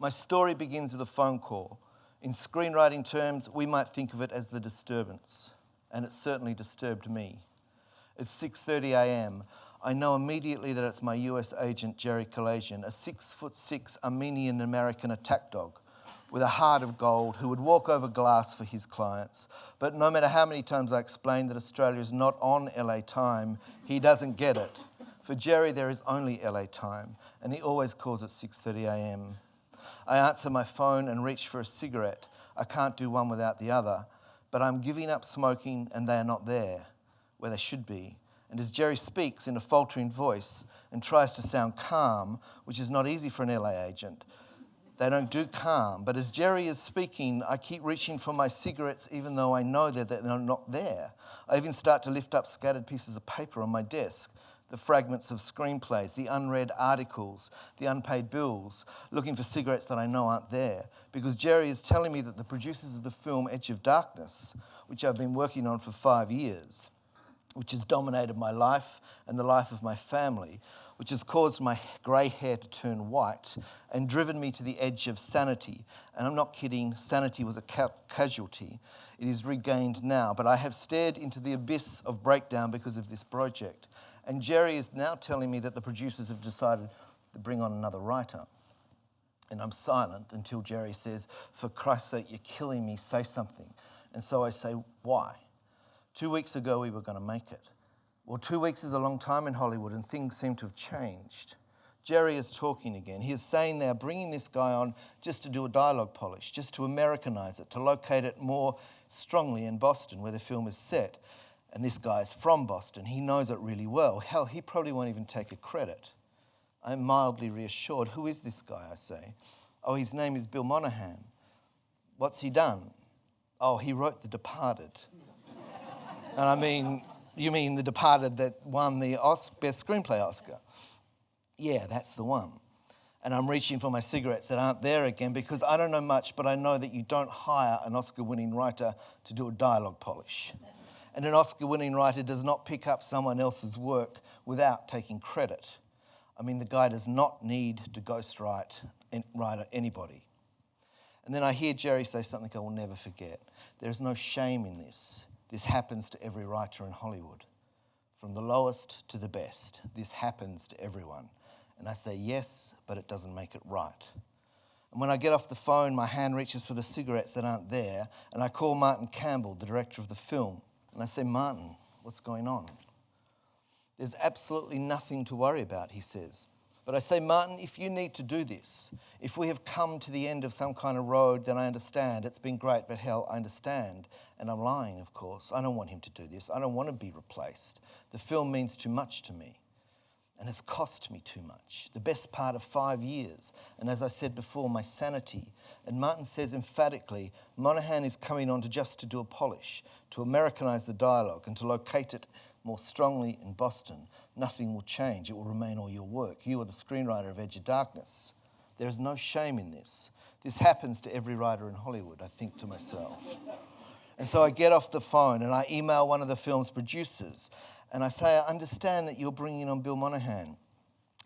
My story begins with a phone call. In screenwriting terms, we might think of it as the disturbance, and it certainly disturbed me. It's 6:30 a.m. I know immediately that it's my US agent, Jerry Kalasian, a 6'6" Armenian-American attack dog with a heart of gold who would walk over glass for his clients. But no matter how many times I explain that Australia is not on LA time, he doesn't get it. For Jerry, there is only LA time, and he always calls at 6:30 a.m. I answer my phone and reach for a cigarette. I can't do one without the other, but I'm giving up smoking and they are not there, where they should be. And as Jerry speaks in a faltering voice and tries to sound calm, which is not easy for an LA agent, they don't do calm. But as Jerry is speaking, I keep reaching for my cigarettes even though I know that they're not there. I even start to lift up scattered pieces of paper on my desk, the fragments of screenplays, the unread articles, the unpaid bills, looking for cigarettes that I know aren't there. Because Jerry is telling me that the producers of the film Edge of Darkness, which I've been working on for 5 years, which has dominated my life and the life of my family, which has caused my grey hair to turn white and driven me to the edge of sanity. And I'm not kidding, sanity was a casualty. It is regained now, but I have stared into the abyss of breakdown because of this project. And Jerry is now telling me that the producers have decided to bring on another writer. And I'm silent until Jerry says, "For Christ's sake, you're killing me, say something." And so I say, "Why?" 2 weeks ago, we were going to make it. Well, 2 weeks is a long time in Hollywood, and things seem to have changed. Jerry is talking again. He is saying they're bringing this guy on just to do a dialogue polish, just to Americanize it, to locate it more strongly in Boston, where the film is set. And this guy is from Boston. He knows it really well. Hell, he probably won't even take a credit. I'm mildly reassured. Who is this guy, I say? Oh, his name is Bill Monahan. What's he done? Oh, he wrote The Departed. And I mean, you mean The Departed that won the Best Screenplay Oscar? Yeah, that's the one. And I'm reaching for my cigarettes that aren't there again because I don't know much, but I know that you don't hire an Oscar-winning writer to do a dialogue polish. And an Oscar-winning writer does not pick up someone else's work without taking credit. I mean, the guy does not need to ghostwrite anybody. And then I hear Jerry say something I will never forget. There's no shame in this. This happens to every writer in Hollywood. From the lowest to the best, this happens to everyone. And I say, yes, but it doesn't make it right. And when I get off the phone, my hand reaches for the cigarettes that aren't there, and I call Martin Campbell, the director of the film. And I say, "Martin, what's going on?" "There's absolutely nothing to worry about," he says. But I say, "Martin, if you need to do this, if we have come to the end of some kind of road, then I understand. It's been great, but hell, I understand." And I'm lying, of course. I don't want him to do this. I don't want to be replaced. The film means too much to me. And it's cost me too much. The best part of 5 years. And as I said before, my sanity. And Martin says emphatically, Monahan is coming on to do a polish, to Americanize the dialogue and to locate it more strongly in Boston. Nothing will change. It will remain all your work. You are the screenwriter of Edge of Darkness. There is no shame in this. This happens to every writer in Hollywood, I think to myself. And so I get off the phone and I email one of the film's producers. And I say, "I understand that you're bringing on Bill Monahan.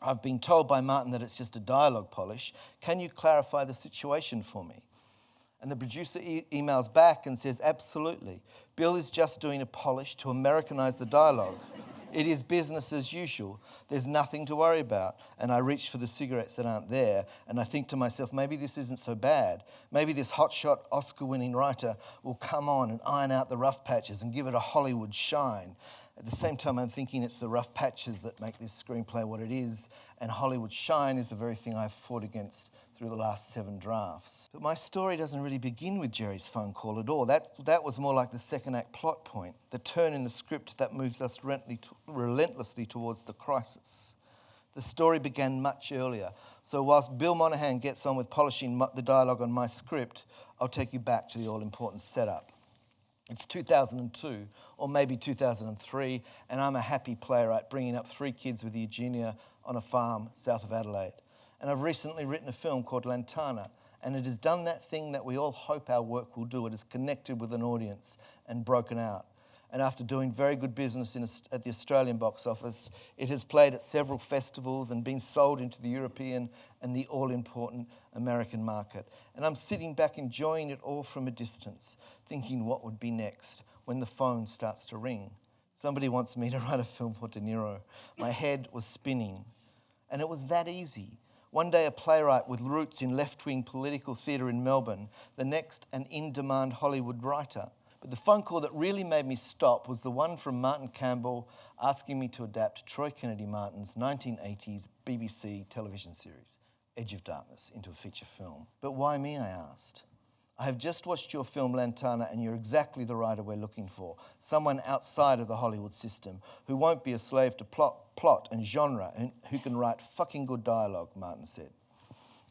I've been told by Martin that it's just a dialogue polish. Can you clarify the situation for me?" And the producer emails back and says, "Absolutely. Bill is just doing a polish to Americanize the dialogue. It is business as usual. There's nothing to worry about." And I reach for the cigarettes that aren't there, and I think to myself, maybe this isn't so bad. Maybe this hotshot Oscar-winning writer will come on and iron out the rough patches and give it a Hollywood shine. At the same time, I'm thinking it's the rough patches that make this screenplay what it is, and Hollywood shine is the very thing I've fought against through the last 7 drafts. But my story doesn't really begin with Jerry's phone call at all. That was more like the second act plot point, the turn in the script that moves us relentlessly towards the crisis. The story began much earlier. So whilst Bill Monahan gets on with polishing the dialogue on my script, I'll take you back to the all-important setup. It's 2002, or maybe 2003, and I'm a happy playwright bringing up 3 kids with Eugenia on a farm south of Adelaide. And I've recently written a film called Lantana, and it has done that thing that we all hope our work will do. It has connected with an audience and broken out. and after doing very good business at the Australian box office, it has played at several festivals and been sold into the European and the all-important American market. And I'm sitting back enjoying it all from a distance, thinking what would be next when the phone starts to ring. Somebody wants me to write a film for De Niro. My head was spinning, and it was that easy. One day a playwright with roots in left-wing political theatre in Melbourne, the next an in-demand Hollywood writer. But the phone call that really made me stop was the one from Martin Campbell asking me to adapt Troy Kennedy Martin's 1980s BBC television series, Edge of Darkness, into a feature film. But why me, I asked. I have just watched your film Lantana and you're exactly the writer we're looking for. Someone outside of the Hollywood system who won't be a slave to plot and genre and who can write fucking good dialogue, Martin said.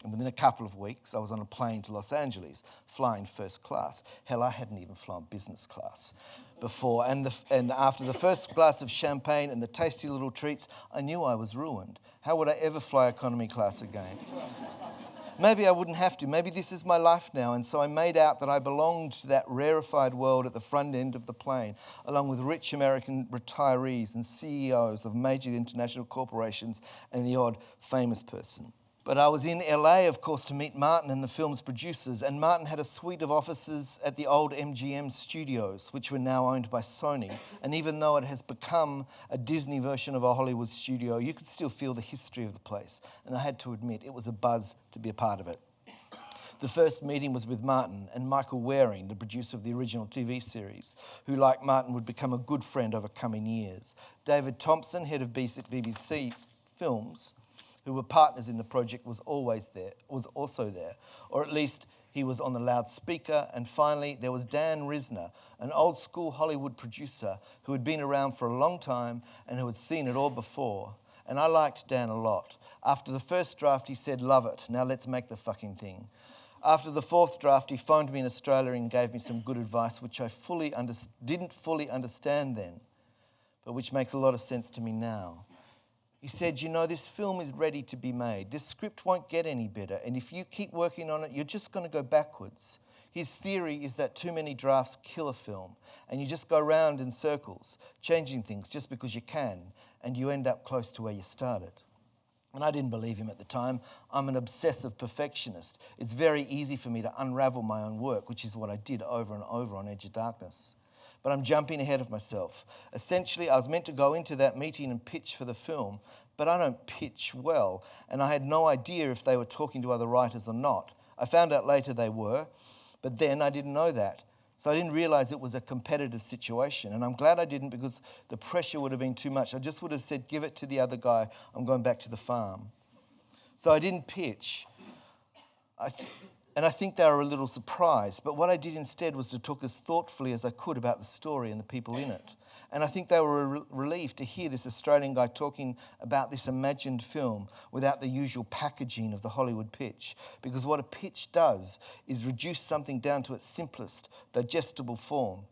And within a couple of weeks, I was on a plane to Los Angeles, flying first class. Hell, I hadn't even flown business class before. And after the first glass of champagne and the tasty little treats, I knew I was ruined. How would I ever fly economy class again? Maybe I wouldn't have to. Maybe this is my life now. And so I made out that I belonged to that rarefied world at the front end of the plane, along with rich American retirees and CEOs of major international corporations and the odd famous person. But I was in LA, of course, to meet Martin and the film's producers, and Martin had a suite of offices at the old MGM studios, which were now owned by Sony. And even though it has become a Disney version of a Hollywood studio, you could still feel the history of the place. And I had to admit, it was a buzz to be a part of it. The first meeting was with Martin and Michael Waring, the producer of the original TV series, who, like Martin, would become a good friend over coming years. David Thompson, head of BBC Films, who were partners in the project, was also there, or at least he was on the loudspeaker. And finally, there was Dan Risner, an old school Hollywood producer who had been around for a long time and who had seen it all before. And I liked Dan a lot. After the first draft, he said, "Love it, now let's make the fucking thing." After the fourth draft, he phoned me in Australia and gave me some good advice, which I didn't fully understand then, but which makes a lot of sense to me now. He said, "You know, this film is ready to be made. This script won't get any better, and if you keep working on it, you're just going to go backwards." His theory is that too many drafts kill a film, and you just go round in circles, changing things just because you can, and you end up close to where you started. And I didn't believe him at the time. I'm an obsessive perfectionist. It's very easy for me to unravel my own work, which is what I did over and over on Edge of Darkness. But I'm jumping ahead of myself. Essentially, I was meant to go into that meeting and pitch for the film, but I don't pitch well, and I had no idea if they were talking to other writers or not. I found out later they were, but then I didn't know that. So I didn't realize it was a competitive situation, and I'm glad I didn't because the pressure would have been too much. I just would have said, "Give it to the other guy, I'm going back to the farm." So I didn't pitch. And I think they were a little surprised. But what I did instead was to talk as thoughtfully as I could about the story and the people in it. And I think they were relieved to hear this Australian guy talking about this imagined film without the usual packaging of the Hollywood pitch. Because what a pitch does is reduce something down to its simplest, digestible form,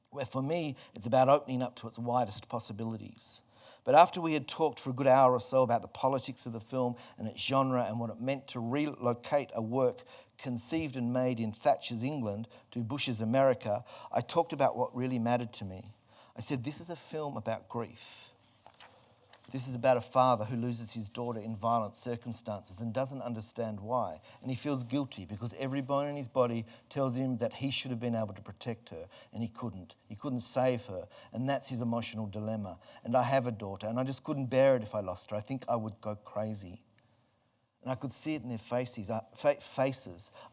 where for me, it's about opening up to its widest possibilities. But after we had talked for a good hour or so about the politics of the film and its genre and what it meant to relocate a work conceived and made in Thatcher's England to Bush's America, I talked about what really mattered to me. I said, this is a film about grief. This is about a father who loses his daughter in violent circumstances and doesn't understand why. And he feels guilty because every bone in his body tells him that he should have been able to protect her, and he couldn't. He couldn't save her, and that's his emotional dilemma. And I have a daughter, and I just couldn't bear it if I lost her. I think I would go crazy. And I could see it in their faces.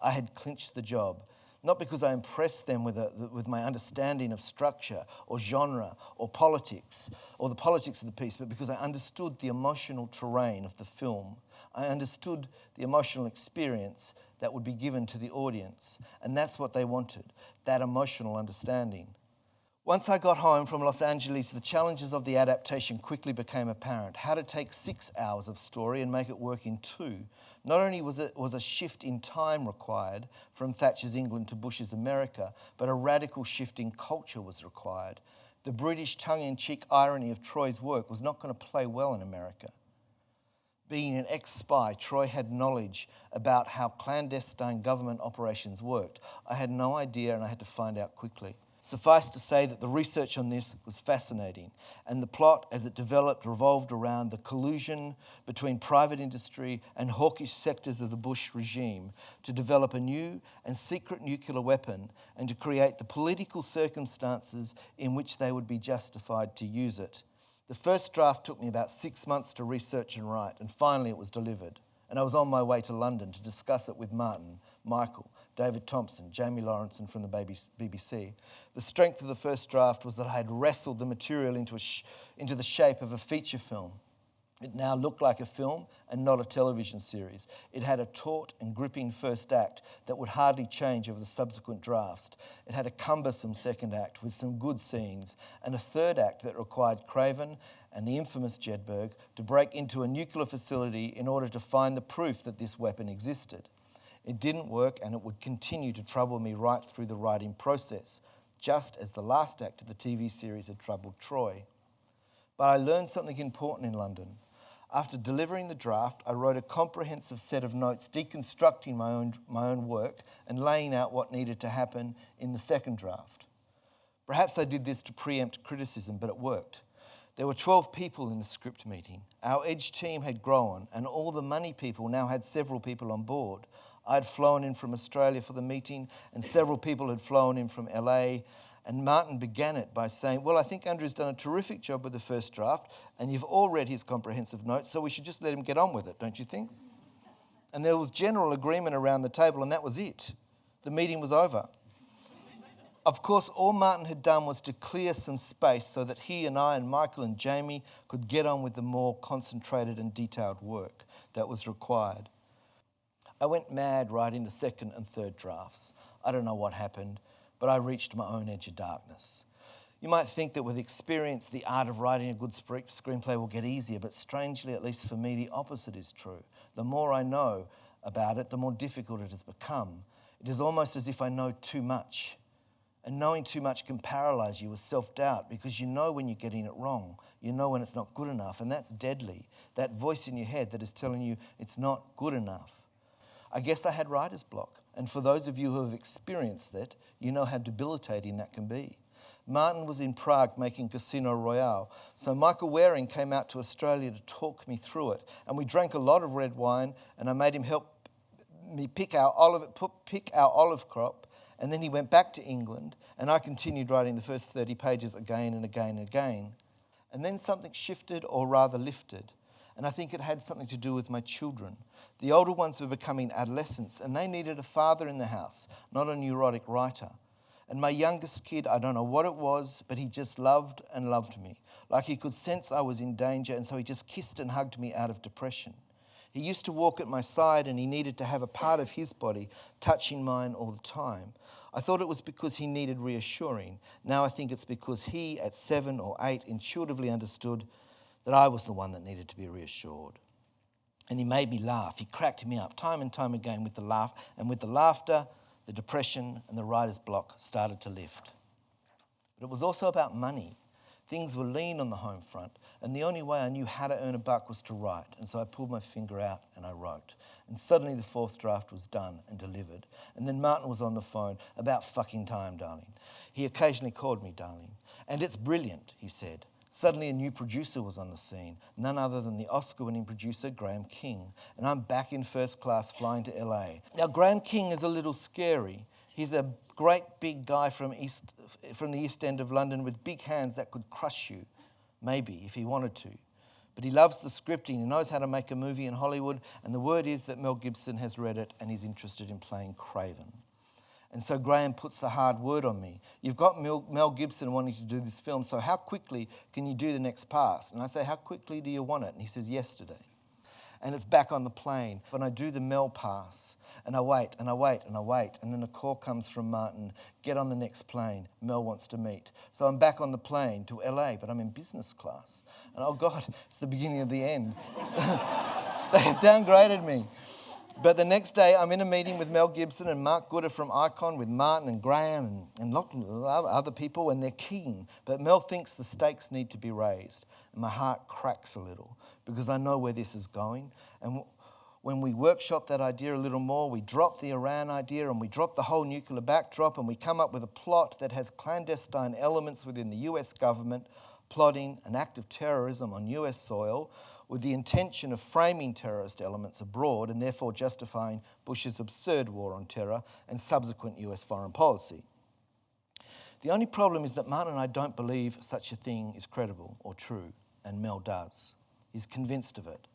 I had clinched the job. Not because I impressed them with my understanding of structure or genre or politics or the politics of the piece, but because I understood the emotional terrain of the film. I understood the emotional experience that would be given to the audience. And that's what they wanted, that emotional understanding. Once I got home from Los Angeles, the challenges of the adaptation quickly became apparent. How to take 6 hours of story and make it work in 2. Not only was a shift in time required from Thatcher's England to Bush's America, but a radical shift in culture was required. The British tongue-in-cheek irony of Troy's work was not going to play well in America. Being an ex-spy, Troy had knowledge about how clandestine government operations worked. I had no idea, and I had to find out quickly. Suffice to say that the research on this was fascinating, and the plot as it developed revolved around the collusion between private industry and hawkish sectors of the Bush regime to develop a new and secret nuclear weapon and to create the political circumstances in which they would be justified to use it. The first draft took me about 6 months to research and write, and finally it was delivered. And I was on my way to London to discuss it with Martin, Michael, David Thompson, Jamie Lawrenson from the BBC. The strength of the first draft was that I had wrestled the material into the shape of a feature film. It now looked like a film and not a television series. It had a taut and gripping first act that would hardly change over the subsequent drafts. It had a cumbersome second act with some good scenes, and a third act that required Craven and the infamous Jedburgh to break into a nuclear facility in order to find the proof that this weapon existed. It didn't work, and it would continue to trouble me right through the writing process, just as the last act of the TV series had troubled Troy. But I learned something important in London. After delivering the draft, I wrote a comprehensive set of notes deconstructing my own work and laying out what needed to happen in the second draft. Perhaps I did this to preempt criticism, but it worked. There were 12 people in the script meeting. Our Edge team had grown, and all the money people now had several people on board. I had flown in from Australia for the meeting, and several people had flown in from LA. And Martin began it by saying, well, I think Andrew's done a terrific job with the first draft, and you've all read his comprehensive notes, so we should just let him get on with it, don't you think? And there was general agreement around the table, and that was it. The meeting was over. Of course, all Martin had done was to clear some space so that he and I and Michael and Jamie could get on with the more concentrated and detailed work that was required. I went mad writing the second and third drafts. I don't know what happened, but I reached my own edge of darkness. You might think that with experience, the art of writing a good screenplay will get easier, but strangely, at least for me, the opposite is true. The more I know about it, the more difficult it has become. It is almost as if I know too much. And knowing too much can paralyze you with self-doubt because you know when you're getting it wrong. You know when it's not good enough, and that's deadly. That voice in your head that is telling you it's not good enough. I guess I had writer's block, and for those of you who have experienced that, you know how debilitating that can be. Martin was in Prague making Casino Royale, so Michael Waring came out to Australia to talk me through it, and we drank a lot of red wine, and I made him help me pick our olive crop, and then he went back to England, and I continued writing the first 30 pages again and again and again. And then something shifted, or rather lifted, and I think it had something to do with my children. The older ones were becoming adolescents, and they needed a father in the house, not a neurotic writer. And my youngest kid, I don't know what it was, but he just loved and loved me. Like he could sense I was in danger, and so he just kissed and hugged me out of depression. He used to walk at my side, and he needed to have a part of his body touching mine all the time. I thought it was because he needed reassuring. Now I think it's because he, at 7 or 8, intuitively understood that I was the one that needed to be reassured. And he made me laugh. He cracked me up time and time again with the laugh. And with the laughter, the depression and the writer's block started to lift. But it was also about money. Things were lean on the home front, and the only way I knew how to earn a buck was to write. And so I pulled my finger out and I wrote. And suddenly the fourth draft was done and delivered. And then Martin was on the phone. About fucking time, darling. He occasionally called me darling. And it's brilliant, he said. Suddenly a new producer was on the scene, none other than the Oscar-winning producer Graham King. And I'm back in first class flying to LA. Now, Graham King is a little scary. He's a great big guy from the East End of London with big hands that could crush you, maybe, if he wanted to. But he loves the scripting, he knows how to make a movie in Hollywood, and the word is that Mel Gibson has read it and is interested in playing Craven. And so Graham puts the hard word on me. You've got Mel Gibson wanting to do this film, so how quickly can you do the next pass? And I say, how quickly do you want it? And he says, yesterday. And it's back on the plane. And I do the Mel pass, and I wait, and I wait, and I wait. And then a call comes from Martin, get on the next plane, Mel wants to meet. So I'm back on the plane to LA, but I'm in business class. And oh God, it's the beginning of the end. They have downgraded me. But the next day, I'm in a meeting with Mel Gibson and Mark Gooder from Icon with Martin and Graham and lots of other people, and they're keen. But Mel thinks the stakes need to be raised. And my heart cracks a little because I know where this is going. And When we workshop that idea a little more, we drop the Iran idea and we drop the whole nuclear backdrop and we come up with a plot that has clandestine elements within the US government plotting an act of terrorism on US soil with the intention of framing terrorist elements abroad and therefore justifying Bush's absurd war on terror and subsequent US foreign policy. The only problem is that Martin and I don't believe such a thing is credible or true, and Mel does. He's convinced of it.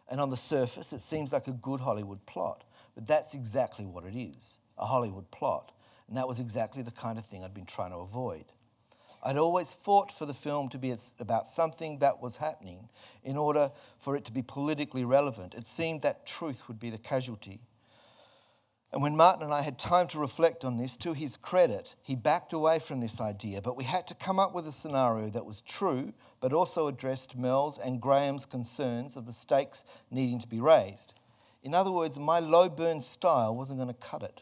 And on the surface, it seems like a good Hollywood plot, but that's exactly what it is, a Hollywood plot. And that was exactly the kind of thing I'd been trying to avoid. I'd always fought for the film to be about something that was happening in order for it to be politically relevant. It seemed that truth would be the casualty. And when Martin and I had time to reflect on this, to his credit, he backed away from this idea, but we had to come up with a scenario that was true, but also addressed Mel's and Graham's concerns of the stakes needing to be raised. In other words, my low-burn style wasn't going to cut it.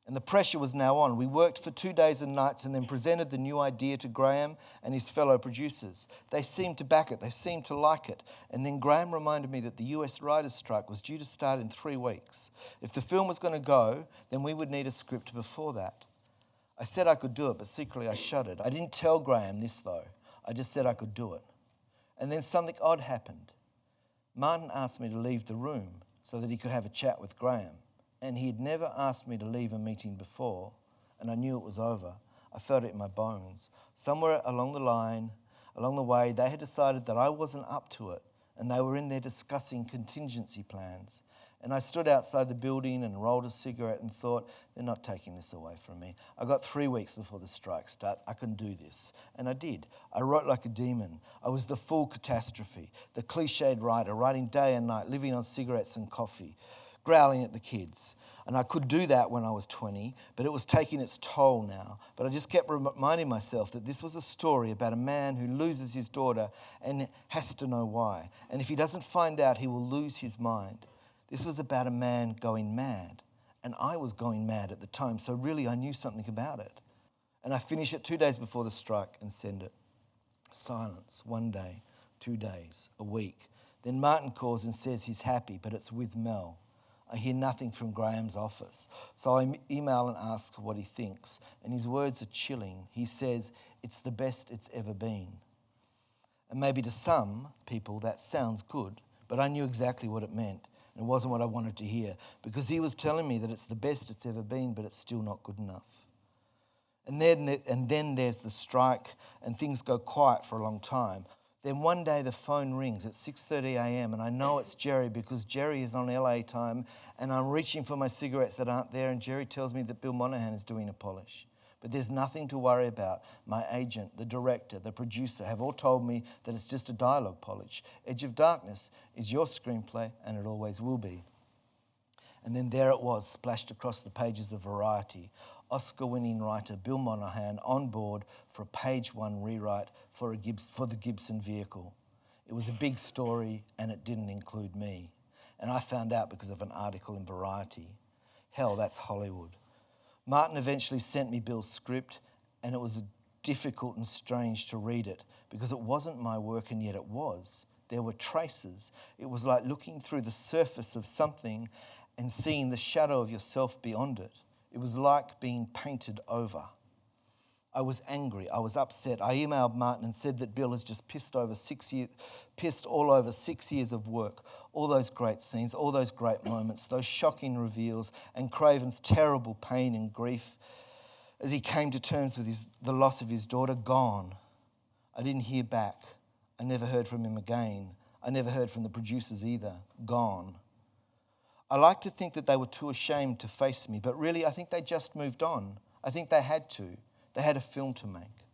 And the pressure was now on. We worked for 2 days and nights and then presented the new idea to Graham and his fellow producers. They seemed to back it. They seemed to like it. And then Graham reminded me that the US writers' strike was due to start in 3 weeks. If the film was going to go, then we would need a script before that. I said I could do it, but secretly I shuddered. I didn't tell Graham this, though. I just said I could do it. And then something odd happened. Martin asked me to leave the room so that he could have a chat with Graham. And he had never asked me to leave a meeting before, and I knew it was over. I felt it in my bones. Somewhere along the way, they had decided that I wasn't up to it, and they were in there discussing contingency plans. And I stood outside the building and rolled a cigarette and thought, they're not taking this away from me. I got 3 weeks before the strike starts. I can do this. And I did. I wrote like a demon. I was the full catastrophe, the cliched writer, writing day and night, living on cigarettes and coffee, growling at the kids. And I could do that when I was 20, but it was taking its toll now. But I just kept reminding myself that this was a story about a man who loses his daughter and has to know why. And if he doesn't find out, he will lose his mind. This was about a man going mad. And I was going mad at the time, so really I knew something about it. And I finish it 2 days before the strike and send it. Silence, 1 day, 2 days, a week. Then Martin calls and says he's happy, but it's with Mel. I hear nothing from Graham's office, so I email and ask what he thinks, and his words are chilling. He says, it's the best it's ever been. And maybe to some people that sounds good, but I knew exactly what it meant, and it wasn't what I wanted to hear, because he was telling me that it's the best it's ever been, but it's still not good enough. And then there's the strike, and things go quiet for a long time. Then one day the phone rings at 6:30 a.m. and I know it's Jerry because Jerry is on LA time and I'm reaching for my cigarettes that aren't there and Jerry tells me that Bill Monahan is doing a polish. But there's nothing to worry about. My agent, the director, the producer have all told me that it's just a dialogue polish. Edge of Darkness is your screenplay and it always will be. And then there it was, splashed across the pages of Variety. Oscar-winning writer Bill Monahan on board for a page 1 rewrite for the Gibson vehicle. It was a big story and it didn't include me. And I found out because of an article in Variety. Hell, that's Hollywood. Martin eventually sent me Bill's script and it was difficult and strange to read it because it wasn't my work and yet it was. There were traces. It was like looking through the surface of something and seeing the shadow of yourself beyond it. It was like being painted over. I was angry. I was upset. I emailed Martin and said that Bill has just pissed all over 6 years of work. All those great scenes, all those great moments, those shocking reveals, and Craven's terrible pain and grief as he came to terms with the loss of his daughter, gone. I didn't hear back. I never heard from him again. I never heard from the producers either. Gone. I like to think that they were too ashamed to face me, but really I think they just moved on. I think they had to. They had a film to make.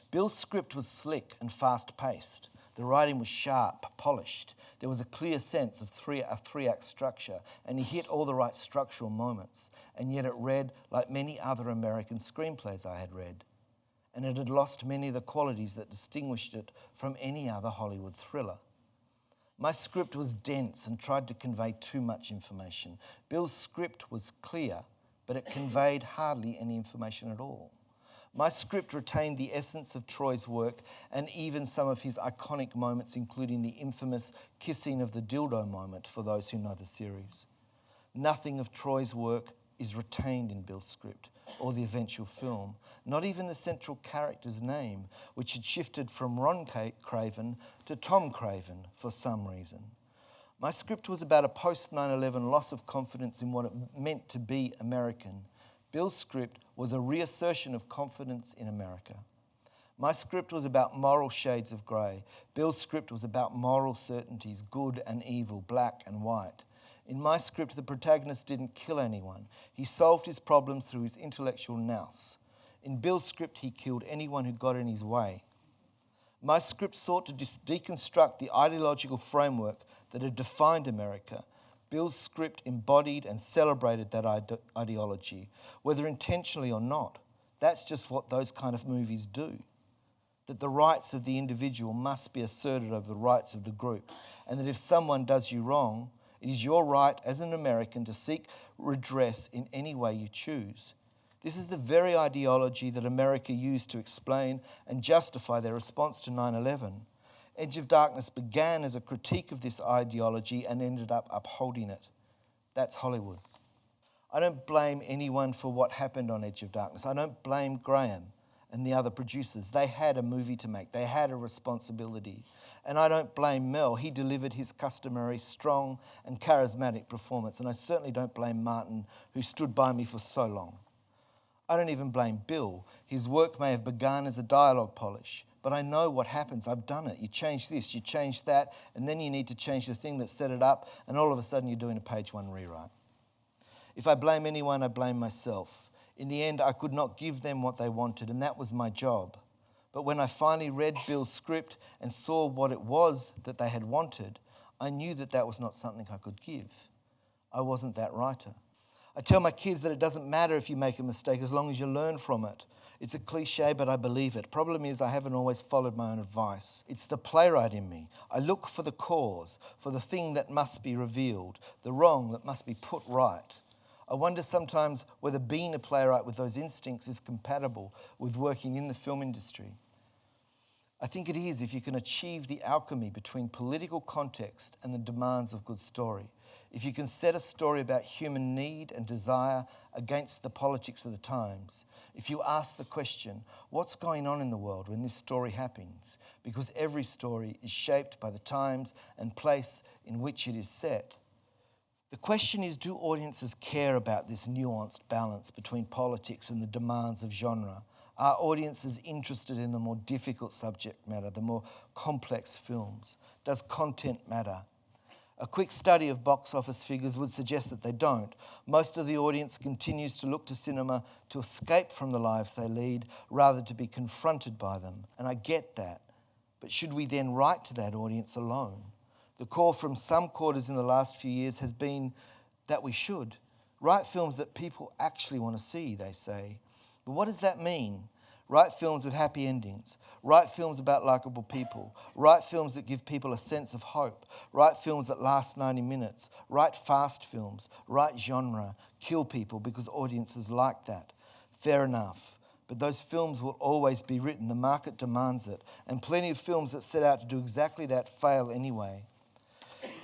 Bill's script was slick and fast-paced. The writing was sharp, polished. There was a clear sense of a three-act structure, and he hit all the right structural moments. And yet it read like many other American screenplays I had read. And it had lost many of the qualities that distinguished it from any other Hollywood thriller. My script was dense and tried to convey too much information. Bill's script was clear, but it conveyed hardly any information at all. My script retained the essence of Troy's work and even some of his iconic moments, including the infamous kissing of the dildo moment for those who know the series. Nothing of Troy's work is retained in Bill's script or the eventual film, not even the central character's name, which had shifted from Ron Craven to Tom Craven for some reason. My script was about a post-9/11 loss of confidence in what it meant to be American. Bill's script was a reassertion of confidence in America. My script was about moral shades of grey. Bill's script was about moral certainties, good and evil, black and white. In my script, the protagonist didn't kill anyone. He solved his problems through his intellectual nous. In Bill's script, he killed anyone who got in his way. My script sought to deconstruct the ideological framework that had defined America. Bill's script embodied and celebrated that ideology, whether intentionally or not. That's just what those kind of movies do. That the rights of the individual must be asserted over the rights of the group, and that if someone does you wrong, it is your right as an American to seek redress in any way you choose. This is the very ideology that America used to explain and justify their response to 9/11. Edge of Darkness began as a critique of this ideology and ended up upholding it. That's Hollywood. I don't blame anyone for what happened on Edge of Darkness. I don't blame Graham and the other producers. They had a movie to make. They had a responsibility. And I don't blame Mel. He delivered his customary strong and charismatic performance. And I certainly don't blame Martin, who stood by me for so long. I don't even blame Bill. His work may have begun as a dialogue polish, but I know what happens. I've done it. You change this, you change that, and then you need to change the thing that set it up, and all of a sudden you're doing a page one rewrite. If I blame anyone, I blame myself. In the end, I could not give them what they wanted, and that was my job. But when I finally read Bill's script and saw what it was that they had wanted, I knew that that was not something I could give. I wasn't that writer. I tell my kids that it doesn't matter if you make a mistake as long as you learn from it. It's a cliche, but I believe it. Problem is, I haven't always followed my own advice. It's the playwright in me. I look for the cause, for the thing that must be revealed, the wrong that must be put right. I wonder sometimes whether being a playwright with those instincts is compatible with working in the film industry. I think it is if you can achieve the alchemy between political context and the demands of good story. If you can set a story about human need and desire against the politics of the times. If you ask the question, what's going on in the world when this story happens? Because every story is shaped by the times and place in which it is set. The question is, do audiences care about this nuanced balance between politics and the demands of genre? Are audiences interested in the more difficult subject matter, the more complex films? Does content matter? A quick study of box office figures would suggest that they don't. Most of the audience continues to look to cinema to escape from the lives they lead rather to be confronted by them. And I get that. But should we then write to that audience alone? The call from some quarters in the last few years has been that we should. Write films that people actually want to see, they say. But what does that mean? Write films with happy endings. Write films about likable people. Write films that give people a sense of hope. Write films that last 90 minutes. Write fast films. Write genre. Kill people because audiences like that. Fair enough. But those films will always be written. The market demands it. And plenty of films that set out to do exactly that fail anyway.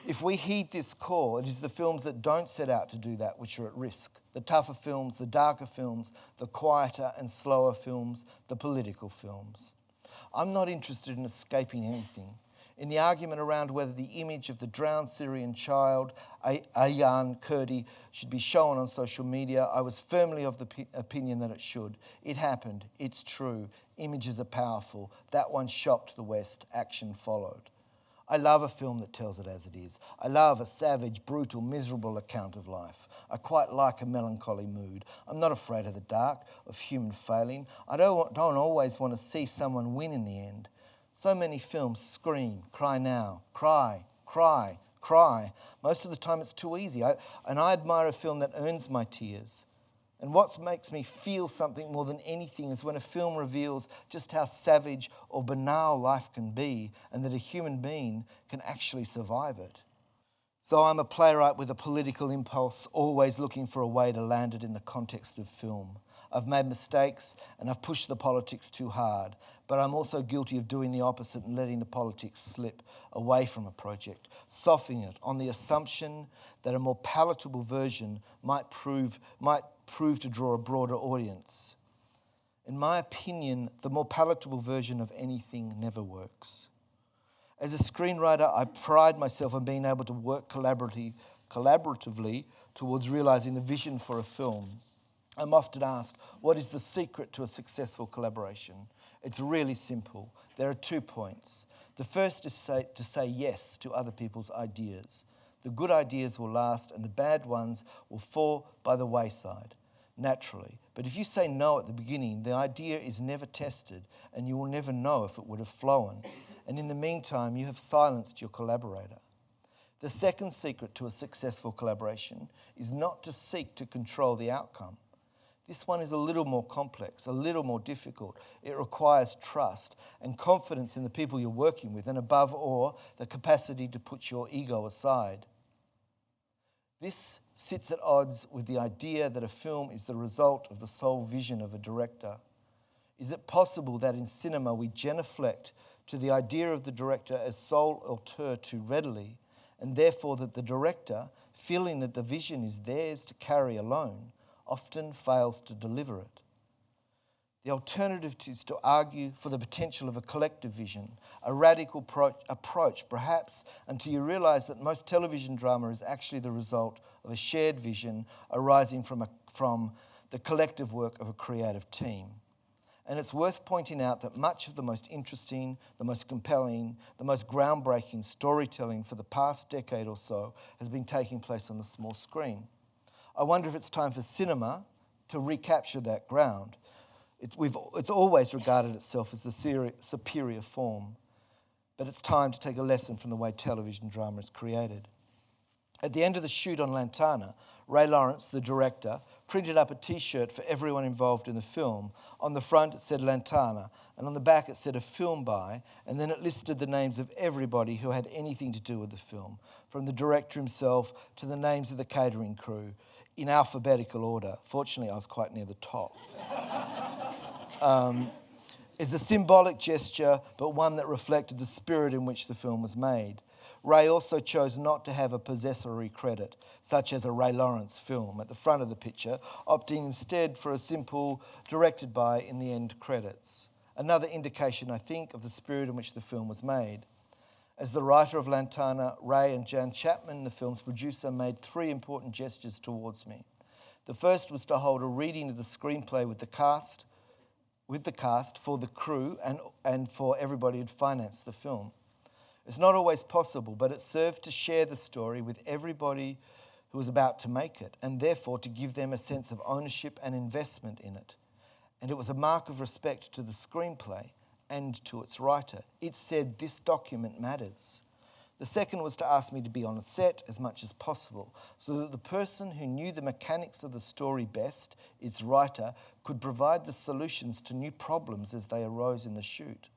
If we heed this call, it is the films that don't set out to do that which are at risk. The tougher films, the darker films, the quieter and slower films, the political films. I'm not interested in escaping anything. In the argument around whether the image of the drowned Syrian child, Ayaan Kurdi, should be shown on social media, I was firmly of the opinion that it should. It happened. It's true. Images are powerful. That one shocked the West. Action followed. I love a film that tells it as it is. I love a savage, brutal, miserable account of life. I quite like a melancholy mood. I'm not afraid of the dark, of human failing. I don't always want to see someone win in the end. So many films scream, cry now, cry, cry, cry. Most of the time it's too easy. And I admire a film that earns my tears. And what makes me feel something more than anything is when a film reveals just how savage or banal life can be and that a human being can actually survive it. So I'm a playwright with a political impulse, always looking for a way to land it in the context of film. I've made mistakes and I've pushed the politics too hard, but I'm also guilty of doing the opposite and letting the politics slip away from a project, softening it on the assumption that a more palatable version might prove to draw a broader audience. In my opinion, the more palatable version of anything never works. As a screenwriter, I pride myself on being able to work collaboratively towards realizing the vision for a film. I'm often asked, what is the secret to a successful collaboration? It's really simple. There are 2 points. The first is to say yes to other people's ideas. The good ideas will last and the bad ones will fall by the wayside, naturally. But if you say no at the beginning, the idea is never tested and you will never know if it would have flown. And in the meantime, you have silenced your collaborator. The second secret to a successful collaboration is not to seek to control the outcome. This one is a little more complex, a little more difficult. It requires trust and confidence in the people you're working with, and above all, the capacity to put your ego aside. This sits at odds with the idea that a film is the result of the sole vision of a director. Is it possible that in cinema we genuflect to the idea of the director as sole auteur too readily, and therefore that the director, feeling that the vision is theirs to carry alone, often fails to deliver it? The alternative is to argue for the potential of a collective vision, a radical approach, perhaps until you realize that most television drama is actually the result of a shared vision arising from the collective work of a creative team. And it's worth pointing out that much of the most interesting, the most compelling, the most groundbreaking storytelling for the past decade or so has been taking place on the small screen. I wonder if it's time for cinema to recapture that ground. It's always regarded itself as the superior form, but it's time to take a lesson from the way television drama is created. At the end of the shoot on Lantana, Ray Lawrence, the director, printed up a T-shirt for everyone involved in the film. On the front it said Lantana, and on the back it said a film by, and then it listed the names of everybody who had anything to do with the film, from the director himself to the names of the catering crew, in alphabetical order. Fortunately, I was quite near the top. It's a symbolic gesture, but one that reflected the spirit in which the film was made. Ray also chose not to have a possessory credit, such as a Ray Lawrence film, at the front of the picture, opting instead for a simple directed by in the end credits. Another indication, I think, of the spirit in which the film was made. As the writer of Lantana, Ray and Jan Chapman, the film's producer, made 3 important gestures towards me. The first was to hold a reading of the screenplay with the cast for the crew and for everybody who'd financed the film. It's not always possible, but it served to share the story with everybody who was about to make it, and therefore to give them a sense of ownership and investment in it. And it was a mark of respect to the screenplay and to its writer. It said, this document matters. The second was to ask me to be on a set as much as possible, so that the person who knew the mechanics of the story best, its writer, could provide the solutions to new problems as they arose in the shoot.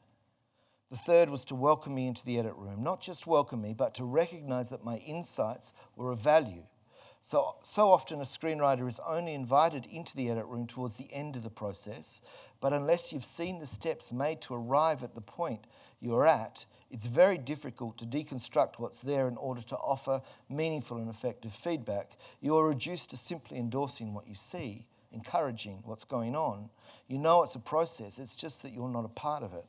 The third was to welcome me into the edit room, not just welcome me, but to recognize that my insights were of value. So often a screenwriter is only invited into the edit room towards the end of the process, but unless you've seen the steps made to arrive at the point you're at, it's very difficult to deconstruct what's there in order to offer meaningful and effective feedback. You are reduced to simply endorsing what you see, encouraging what's going on. You know it's a process, it's just that you're not a part of it.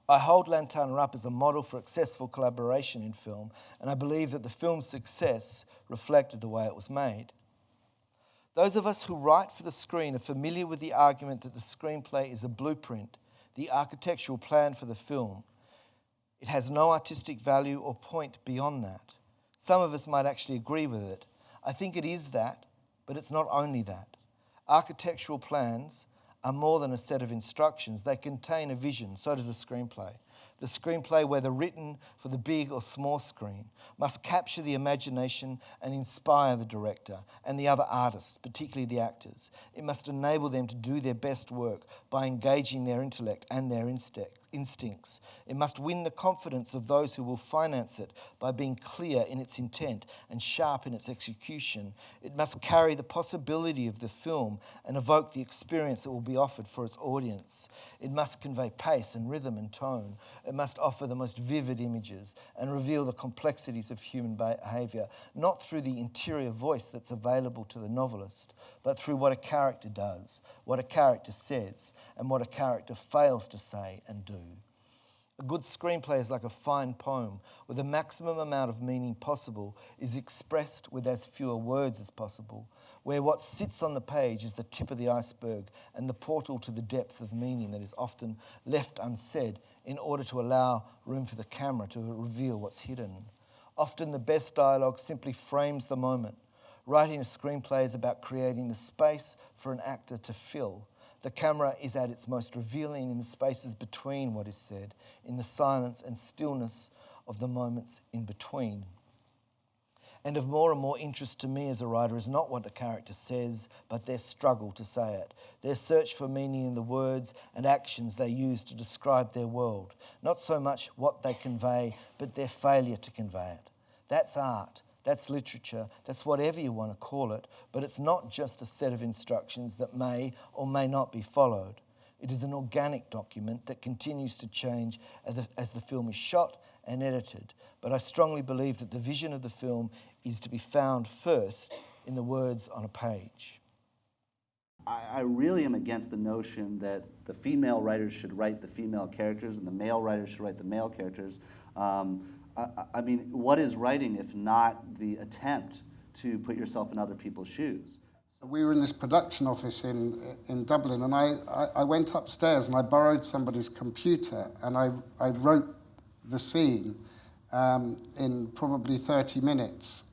I hold Lantana up as a model for successful collaboration in film, and I believe that the film's success reflected the way it was made. Those of us who write for the screen are familiar with the argument that the screenplay is a blueprint, the architectural plan for the film. It has no artistic value or point beyond that. Some of us might actually agree with it. I think it is that, but it's not only that. Architectural plans are more than a set of instructions. They contain a vision, so does a screenplay. The screenplay, whether written for the big or small screen, must capture the imagination and inspire the director and the other artists, particularly the actors. It must enable them to do their best work by engaging their intellect and their instincts. It must win the confidence of those who will finance it by being clear in its intent and sharp in its execution. It must carry the possibility of the film and evoke the experience that will be offered for its audience. It must convey pace and rhythm and tone. It must offer the most vivid images and reveal the complexities of human behaviour, not through the interior voice that's available to the novelist, but through what a character does, what a character says, and what a character fails to say and do. A good screenplay is like a fine poem, where the maximum amount of meaning possible is expressed with as fewer words as possible, where what sits on the page is the tip of the iceberg and the portal to the depth of meaning that is often left unsaid in order to allow room for the camera to reveal what's hidden. Often the best dialogue simply frames the moment. Writing a screenplay is about creating the space for an actor to fill. The camera is at its most revealing in the spaces between what is said, in the silence and stillness of the moments in between. And of more and more interest to me as a writer is not what a character says, but their struggle to say it, their search for meaning in the words and actions they use to describe their world. Not so much what they convey, but their failure to convey it. That's art. That's literature, that's whatever you want to call it, but it's not just a set of instructions that may or may not be followed. It is an organic document that continues to change as the film is shot and edited. But I strongly believe that the vision of the film is to be found first in the words on a page. I really am against the notion that the female writers should write the female characters and the male writers should write the male characters. I mean, what is writing if not the attempt to put yourself in other people's shoes? We were in this production office in Dublin, and I went upstairs and I borrowed somebody's computer and I wrote the scene in probably 30 minutes.